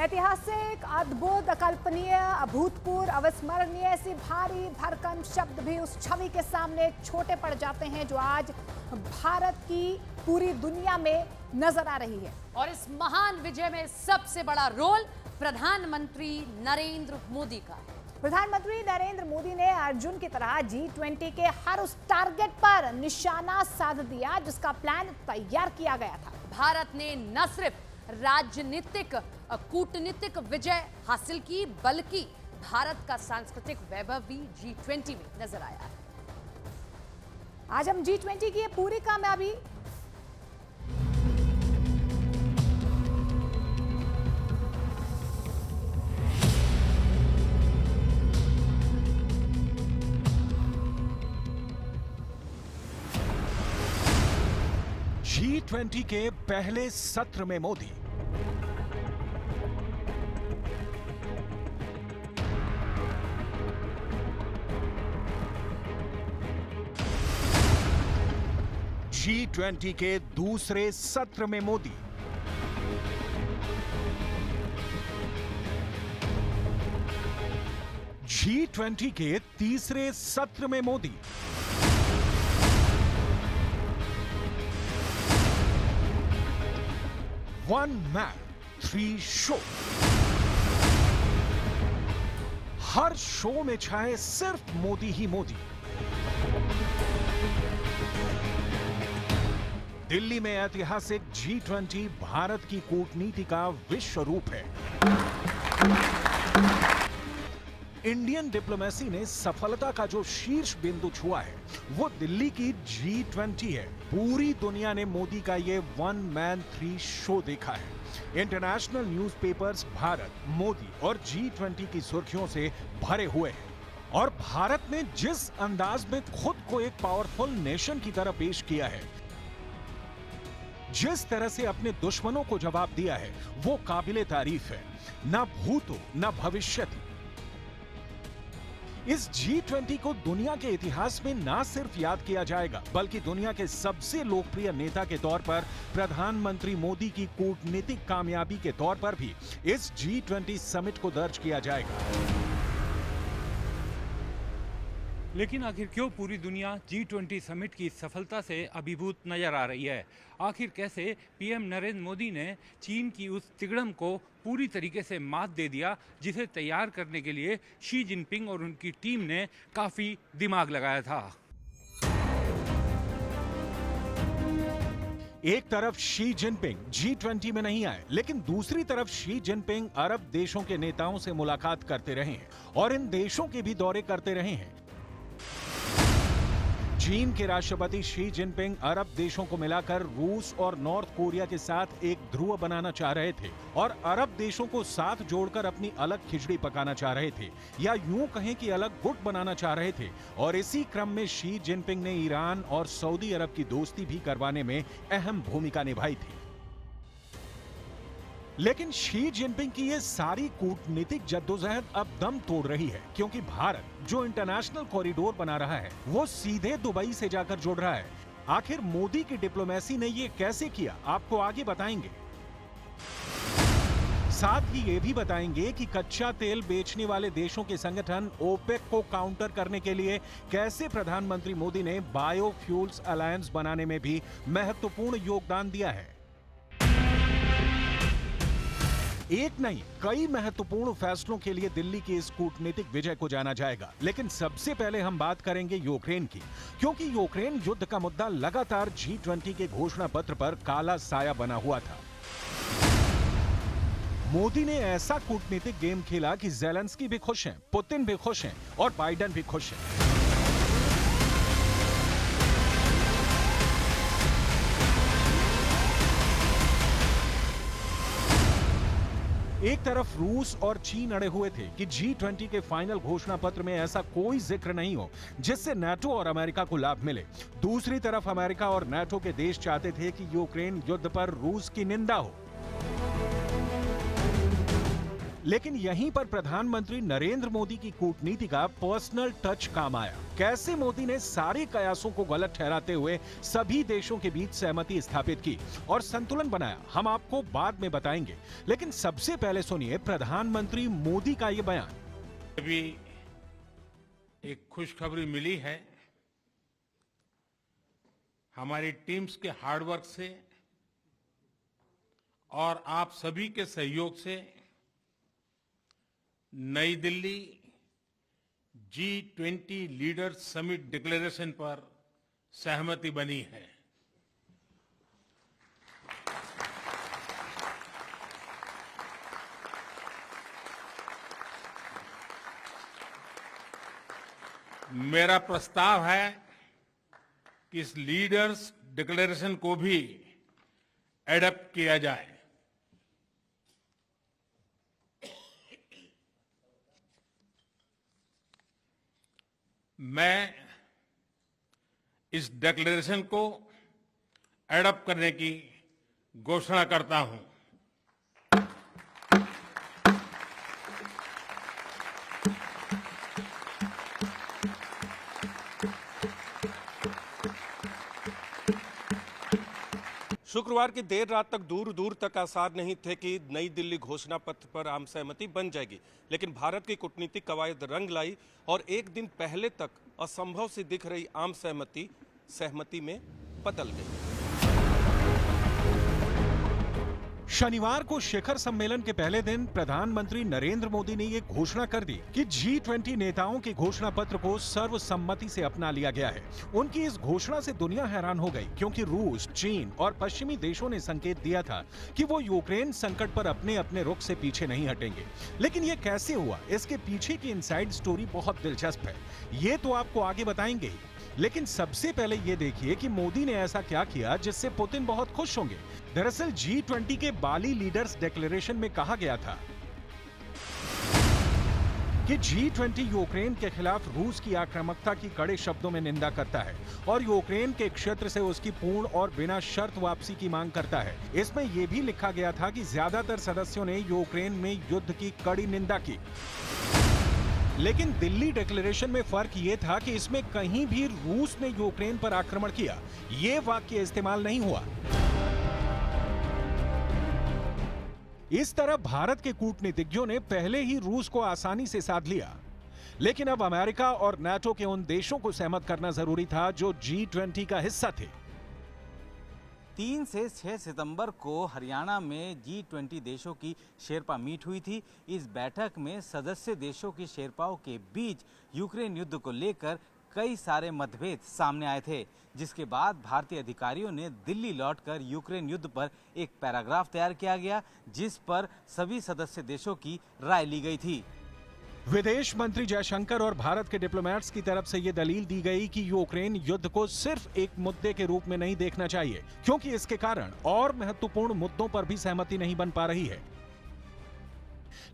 ऐतिहासिक, अद्भुत, अकल्पनीय, अभूतपूर्व, अविस्मरणीय ऐसी भारी भरकम शब्द भी उस छवि के सामने छोटे पड़ जाते हैं जो आज भारत की पूरी दुनिया में नजर आ रही है। और इस महान विजय में सबसे बड़ा रोल प्रधानमंत्री नरेंद्र मोदी का है। प्रधानमंत्री नरेंद्र मोदी ने अर्जुन की तरह G20 के हर उस टारगेट पर निशाना साध दिया जिसका प्लान तैयार किया गया था। भारत ने न सिर्फ राजनीतिक कूटनीतिक विजय हासिल की बल्कि भारत का सांस्कृतिक वैभव भी G20 में नजर आया है। आज हम G20 की ये पूरी कामयाबी G20 के पहले सत्र में मोदी, G20 के दूसरे सत्र में मोदी, G20 के तीसरे सत्र में Modi, one man three show. हर शो में छाए सिर्फ मोदी ही मोदी। दिल्ली में ऐतिहासिक G20 भारत की कूटनीति का विश्व रूप है। इंडियन डिप्लोमेसी ने सफलता का जो शीर्ष बिंदु छुआ है वो दिल्ली की G20 है। पूरी दुनिया ने मोदी का ये वन मैन थ्री शो देखा है। इंटरनेशनल न्यूज़पेपर्स भारत, मोदी और G20 की सुर्खियों से भरे हुए हैं। और भारत ने जिस अंदाज में खुद को एक पावरफुल नेशन की तरह पेश किया है, जिस तरह से अपने दुश्मनों को जवाब दिया है, वो काबिले तारीफ है। ना भूतो ना भविष्यति। इस G20 को दुनिया के इतिहास में ना सिर्फ याद किया जाएगा बल्कि दुनिया के सबसे लोकप्रिय नेता के तौर पर प्रधानमंत्री मोदी की कूटनीतिक कामयाबी के तौर पर भी इस G20 समिट को दर्ज किया जाएगा। लेकिन आखिर क्यों पूरी दुनिया G20 समिट की सफलता से अभिभूत नजर आ रही है? आखिर कैसे पीएम नरेंद्र मोदी ने चीन की उस तिगड़म को पूरी तरीके से मात दे दिया जिसे तैयार करने के लिए शी जिनपिंग और उनकी टीम ने काफी दिमाग लगाया था। एक तरफ शी जिनपिंग G20 में नहीं आए, लेकिन दूसरी तरफ शी जिनपिंग अरब देशों के नेताओं से मुलाकात करते रहे हैं और इन देशों के भी दौरे करते रहे हैं। चीन के राष्ट्रपति शी जिनपिंग अरब देशों को मिलाकर रूस और नॉर्थ कोरिया के साथ एक ध्रुव बनाना चाह रहे थे और अरब देशों को साथ जोड़कर अपनी अलग खिचड़ी पकाना चाह रहे थे, या यूं कहें कि अलग गुट बनाना चाह रहे थे। और इसी क्रम में शी जिनपिंग ने ईरान और सऊदी अरब की दोस्ती भी करवाने में अहम भूमिका निभाई थी। लेकिन शी जिनपिंग की ये सारी कूटनीतिक जद्दोजहद अब दम तोड़ रही है, क्योंकि भारत जो इंटरनेशनल कॉरिडोर बना रहा है वो सीधे दुबई से जाकर जुड़ रहा है। आखिर मोदी की डिप्लोमेसी ने ये कैसे किया, आपको आगे बताएंगे। साथ ही ये भी बताएंगे कि कच्चा तेल बेचने वाले देशों के संगठन ओपेक को काउंटर करने के लिए कैसे प्रधानमंत्री मोदी ने बायोफ्यूल्स अलायंस बनाने में भी महत्वपूर्ण योगदान दिया है। एक नहीं, कई महत्वपूर्ण फैसलों के लिए दिल्ली की इस कूटनीतिक विजय को जाना जाएगा। लेकिन सबसे पहले हम बात करेंगे यूक्रेन की, क्योंकि यूक्रेन युद्ध का मुद्दा लगातार G20 के घोषणा पत्र पर काला साया बना हुआ था। मोदी ने ऐसा कूटनीतिक गेम खेला कि ज़ेलेंस्की भी खुश हैं, पुतिन भी खुश हैं और बाइडेन भी खुश हैं। एक तरफ रूस और चीन अड़े हुए थे कि G20 के फाइनल घोषणा पत्र में ऐसा कोई जिक्र नहीं हो जिससे नाटो और अमेरिका को लाभ मिले। दूसरी तरफ अमेरिका और नाटो के देश चाहते थे कि यूक्रेन युद्ध पर रूस की निंदा हो। लेकिन यहीं पर प्रधानमंत्री नरेंद्र मोदी की कूटनीति का पर्सनल टच काम आया। कैसे मोदी ने सारे कयासों को गलत ठहराते हुए सभी देशों के बीच सहमति स्थापित की और संतुलन बनाया, हम आपको बाद में बताएंगे। लेकिन सबसे पहले सुनिए प्रधानमंत्री मोदी का ये बयान। अभी एक खुशखबरी मिली है। हमारी टीम्स के हार्डवर्क से और आप सभी के सहयोग से नई Delhi G20 leaders summit declaration पर सहमति बनी है। मेरा प्रस्ताव है कि इस लीडर्स डिक्लेरेशन को भी एडॉप्ट किया जाए। मैं इस डिक्लेरेशन को एडॉप्ट करने की घोषणा करता हूं। शुक्रवार की देर रात तक दूर दूर तक आसार नहीं थे कि नई दिल्ली घोषणा पत्र पर आम सहमति बन जाएगी, लेकिन भारत की कूटनीतिक कवायद रंग लाई और एक दिन पहले तक असंभव सी दिख रही आम सहमति में बदल गई। शनिवार को शिखर सम्मेलन के पहले दिन प्रधानमंत्री नरेंद्र मोदी ने यह घोषणा कर दी कि G20 नेताओं के घोषणा पत्र को सर्वसम्मति से अपना लिया गया है। उनकी इस घोषणा से दुनिया हैरान हो गई, क्योंकि रूस, चीन और पश्चिमी देशों ने संकेत दिया था कि वो यूक्रेन संकट पर अपने अपने रुख से पीछे नहीं हटेंगे। लेकिन ये कैसे हुआ, इसके पीछे की इनसाइड स्टोरी बहुत दिलचस्प है। ये तो आपको आगे बताएंगे ही, लेकिन सबसे पहले ये देखिए कि मोदी ने ऐसा क्या किया जिससे पुतिन बहुत खुश होंगे। दरअसल G20 के बाली लीडर्स डिक्लेरेशन में कहा गया था कि G20 यूक्रेन के खिलाफ रूस की आक्रामकता की कड़े शब्दों में निंदा करता है और यूक्रेन के क्षेत्र से उसकी पूर्ण और बिना शर्त वापसी की मांग करता है। इसमें यह भी लिखा गया था कि ज्यादातर सदस्यों ने यूक्रेन में युद्ध की कड़ी निंदा की। लेकिन दिल्ली डिक्लेरेशन में फर्क यह था कि इसमें कहीं भी रूस ने यूक्रेन पर आक्रमण किया, यह वाक्य इस्तेमाल नहीं हुआ। इस तरह भारत के कूटनीतिज्ञों ने पहले ही रूस को आसानी से साध लिया, लेकिन अब अमेरिका और नाटो के उन देशों को सहमत करना जरूरी था जो G20 का हिस्सा थे। 3 से 6 सितंबर को हरियाणा में G20 देशों की शेरपा मीट हुई थी। इस बैठक में सदस्य देशों की शेरपाओं के बीच यूक्रेन युद्ध को लेकर कई सारे मतभेद सामने आए थे, जिसके बाद भारतीय अधिकारियों ने दिल्ली लौटकर यूक्रेन युद्ध पर एक पैराग्राफ तैयार किया गया, जिस पर सभी सदस्य देशों की राय ली गई थी। विदेश मंत्री जयशंकर और भारत के डिप्लोमेट्स की तरफ से यह दलील दी गई कि यूक्रेन युद्ध को सिर्फ एक मुद्दे के रूप में नहीं देखना चाहिए, क्योंकि इसके कारण और महत्वपूर्ण मुद्दों पर भी सहमति नहीं बन पा रही है।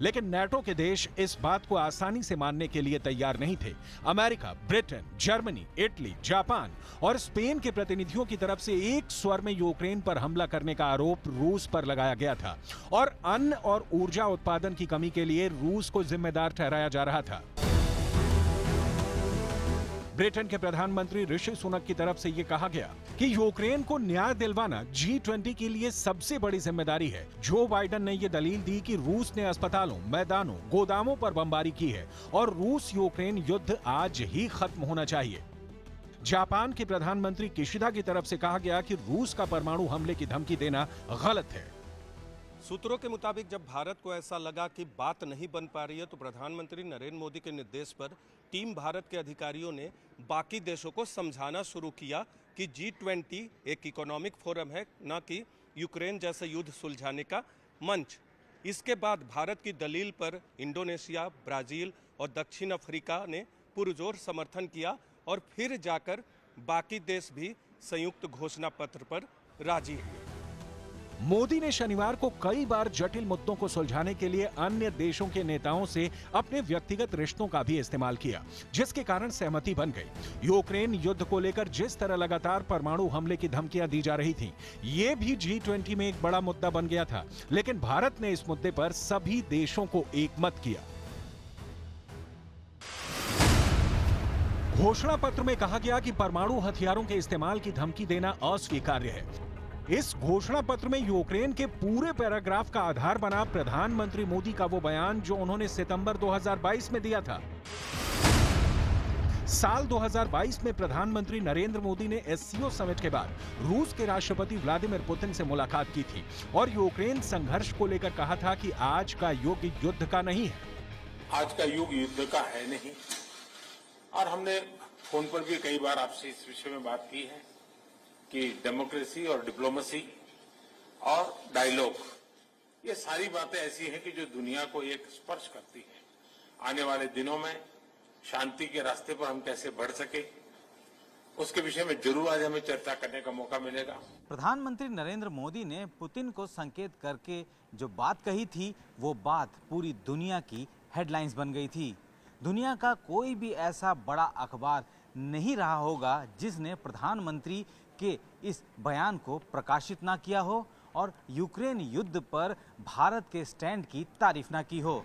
लेकिन नाटो के देश इस बात को आसानी से मानने के लिए तैयार नहीं थे। America, Britain, Germany, Italy, Japan और स्पेन के प्रतिनिधियों की तरफ से एक स्वर में यूक्रेन पर हमला करने का आरोप रूस पर लगाया गया था और अन्न और ऊर्जा उत्पादन की कमी के लिए रूस को जिम्मेदार ठहराया जा रहा था। ब्रिटेन के प्रधानमंत्री ऋषि सुनक की तरफ से यह कहा गया कि यूक्रेन को न्याय दिलवाना G20 के लिए सबसे बड़ी जिम्मेदारी है। जो बाइडेन ने यह दलील दी कि रूस ने अस्पतालों, मैदानों, गोदामों पर बमबारी की है और रूस यूक्रेन युद्ध आज ही खत्म होना चाहिए। जापान के प्रधानमंत्री किशिदा की तरफ से कहा गया कि रूस का परमाणु हमले की धमकी देना गलत है। सूत्रों के मुताबिक जब भारत को ऐसा लगा कि बात नहीं बन पा रही है, तो प्रधानमंत्री नरेंद्र मोदी के निर्देश पर टीम भारत के अधिकारियों ने बाकी देशों को समझाना शुरू किया कि G20 एक इकोनॉमिक फोरम है, न कि यूक्रेन जैसे युद्ध सुलझाने का मंच। इसके बाद भारत की दलील पर इंडोनेशिया, ब्राजील और दक्षिण अफ्रीका ने पुरजोर समर्थन किया और फिर जाकर बाकी देश भी संयुक्त घोषणा पत्र पर राजी हुए। मोदी ने शनिवार को कई बार जटिल मुद्दों को सुलझाने के लिए अन्य देशों के नेताओं से अपने व्यक्तिगत रिश्तों का भी इस्तेमाल किया, जिसके कारण सहमति बन गई। यूक्रेन युद्ध को लेकर जिस तरह लगातार परमाणु हमले की धमकियां दी जा रही थीं, ये भी G20 में एक बड़ा मुद्दा बन गया था, लेकिन भारत ने इस मुद्दे पर सभी देशों को एकमत किया। घोषणा पत्र में कहा गया कि परमाणु हथियारों के इस्तेमाल की धमकी देना अस्वीकार्य है। इस घोषणा पत्र में यूक्रेन के पूरे पैराग्राफ का आधार बना प्रधानमंत्री मोदी का वो बयान जो उन्होंने सितंबर 2022 में दिया था। साल 2022 में प्रधानमंत्री नरेंद्र मोदी ने SCO समिट के बाद रूस के राष्ट्रपति व्लादिमीर पुतिन से मुलाकात की थी और यूक्रेन संघर्ष को लेकर कहा था कि आज का युग युद्ध का नहीं है। आज का युग युद्ध का है नहीं, और हमने फोन पर भी कई बार आपसे इस विषय में बात की है कि डेमोक्रेसी और डिप्लोमेसी और डायलॉग, ये सारी बातें ऐसी हैं कि जो दुनिया को एक स्पर्श करती है। आने वाले दिनों में शांति के रास्ते पर हम कैसे बढ़ सके, उसके विषय में जरूर आज हमें चर्चा करने का मौका मिलेगा। प्रधानमंत्री नरेंद्र मोदी ने पुतिन को संकेत करके जो बात कही थी, वो बात पूरी दुनिया की हेडलाइंस बन गई थी। दुनिया का कोई भी ऐसा बड़ा अखबार नहीं रहा होगा जिसने प्रधानमंत्री के इस बयान को प्रकाशित ना किया हो और यूक्रेन युद्ध पर भारत के स्टैंड की तारीफ ना की हो।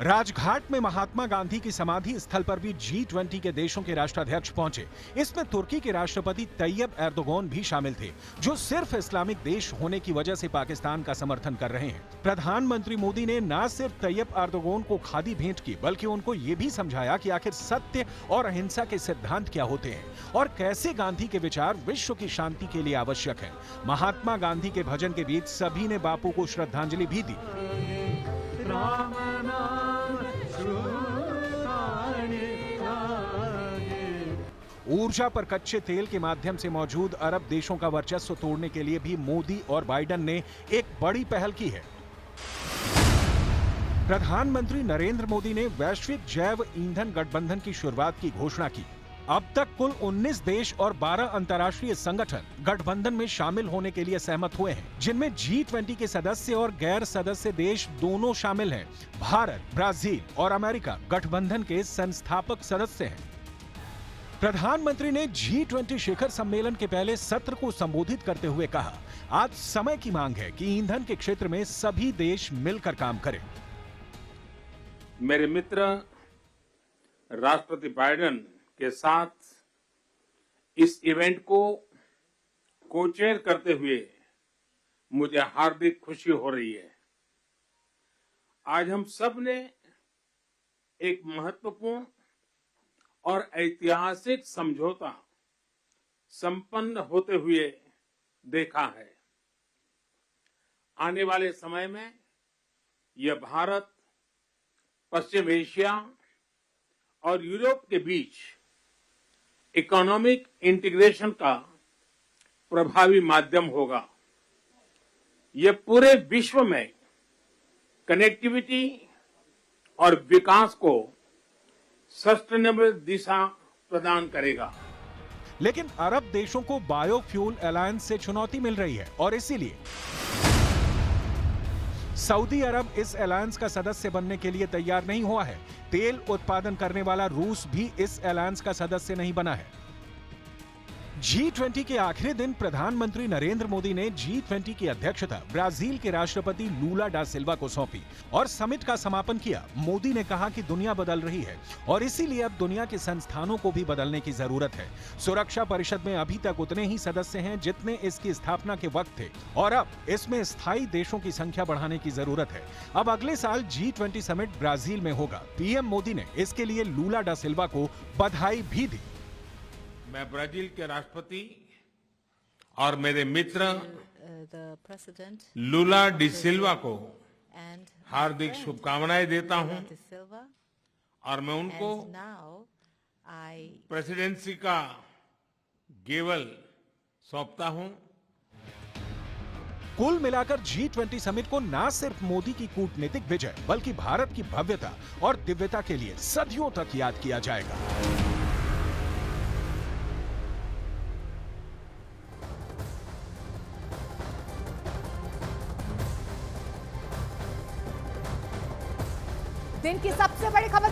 राजघाट में महात्मा गांधी की समाधि स्थल पर भी G20 के देशों के राष्ट्राध्यक्ष पहुंचे। इसमें तुर्की के राष्ट्रपति तैयब एर्दोगान भी शामिल थे, जो सिर्फ इस्लामिक देश होने की वजह से पाकिस्तान का समर्थन कर रहे हैं। प्रधानमंत्री मोदी ने न सिर्फ तैयब एर्दोगान को खादी भेंट की, बल्कि उनको ये भी समझाया कि आखिर सत्य और अहिंसा के सिद्धांत क्या होते हैं और कैसे गांधी के विचार विश्व की शांति के लिए आवश्यक है। महात्मा गांधी के भजन के बीच सभी ने बापू को श्रद्धांजलि भी दी। ऊर्जा पर कच्चे तेल के माध्यम से मौजूद अरब देशों का वर्चस्व तोड़ने के लिए भी मोदी और बाइडेन ने एक बड़ी पहल की है। प्रधानमंत्री नरेंद्र मोदी ने वैश्विक जैव ईंधन गठबंधन की शुरुआत की घोषणा की। अब तक कुल 19 देश और 12 अंतर्राष्ट्रीय संगठन गठबंधन में शामिल होने के लिए सहमत हुए हैं, जिनमें G20 के सदस्य और गैर सदस्य देश दोनों शामिल हैं। भारत, ब्राजील और अमेरिका गठबंधन के संस्थापक सदस्य हैं। प्रधानमंत्री ने G20 शिखर सम्मेलन के पहले सत्र को संबोधित करते हुए कहा, आज समय की मांग है कि ईंधन के क्षेत्र में सभी देश मिलकर काम करें। मेरे मित्र राष्ट्रपति बाइडेन के साथ इस इवेंट को को-चेयर करते हुए मुझे हार्दिक खुशी हो रही है। आज हम सब ने एक महत्वपूर्ण और ऐतिहासिक समझौता संपन्न होते हुए देखा है। आने वाले समय में यह भारत, पश्चिम एशिया और यूरोप के बीच इकोनॉमिक इंटीग्रेशन का प्रभावी माध्यम होगा। यह पूरे विश्व में कनेक्टिविटी और विकास को सस्टेनेबल दिशा प्रदान करेगा। लेकिन अरब देशों को बायोफ्यूल अलायंस से चुनौती मिल रही है और इसीलिए सऊदी अरब इस अलायंस का सदस्य बनने के लिए तैयार नहीं हुआ है। तेल उत्पादन करने वाला रूस भी इस अलायंस का सदस्य नहीं बना है। G20 के आखिरी दिन प्रधानमंत्री नरेंद्र मोदी ने G20 की अध्यक्षता ब्राजील के राष्ट्रपति लूला डा सिल्वा को सौंपी और समिट का समापन किया। मोदी ने कहा कि दुनिया बदल रही है और इसीलिए अब दुनिया के संस्थानों को भी बदलने की जरूरत है। सुरक्षा परिषद में अभी तक उतने ही सदस्य हैं जितने इसकी स्थापना के वक्त थे और अब इसमें स्थायी देशों की संख्या बढ़ाने की जरूरत है। अब अगले साल G20 समिट ब्राजील में होगा। पीएम मोदी ने इसके लिए लूला डा सिल्वा को बधाई भी दी। मैं ब्राजील के राष्ट्रपति और मेरे मित्र लूला डी सिल्वा को हार्दिक शुभकामनाएं देता हूं और मैं उनको प्रेसिडेंसी का गेवल सौंपता हूं। कुल मिलाकर G20 समिट को न सिर्फ मोदी की कूटनीतिक विजय बल्कि भारत की भव्यता और दिव्यता के लिए सदियों तक याद किया जाएगा। दिन की सबसे बड़ी खबर